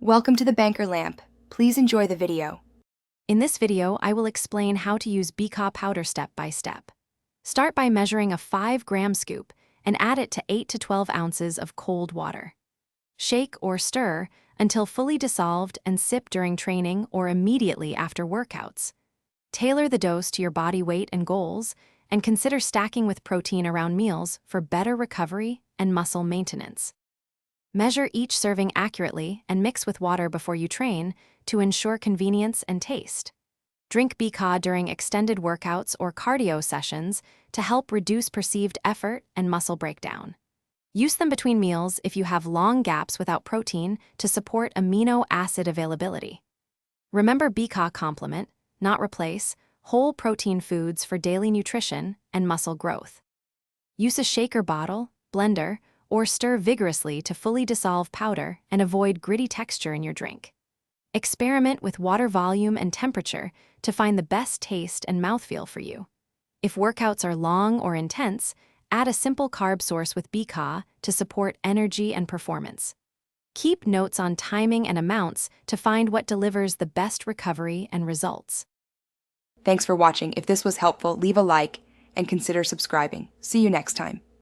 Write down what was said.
Welcome to the Banker Lamp. Please enjoy the video. In this video, I will explain how to use BCAA powder step by step. Start by measuring a 5-gram scoop and add it to 8 to 12 ounces of cold water. Shake or stir until fully dissolved and sip during training or immediately after workouts. Tailor the dose to your body weight and goals, and consider stacking with protein around meals for better recovery and muscle maintenance. Measure each serving accurately and mix with water before you train to ensure convenience and taste. Drink BCAA during extended workouts or cardio sessions to help reduce perceived effort and muscle breakdown. Use them between meals if you have long gaps without protein to support amino acid availability. Remember, BCAA complement, not replace, whole protein foods for daily nutrition and muscle growth. Use a shaker bottle, blender, or stir vigorously to fully dissolve powder and avoid gritty texture in your drink. Experiment with water volume and temperature to find the best taste and mouthfeel for you. If workouts are long or intense, add a simple carb source with BCAA to support energy and performance. Keep notes on timing and amounts to find what delivers the best recovery and results. Thanks for watching. If this was helpful, leave a like and consider subscribing. See you next time.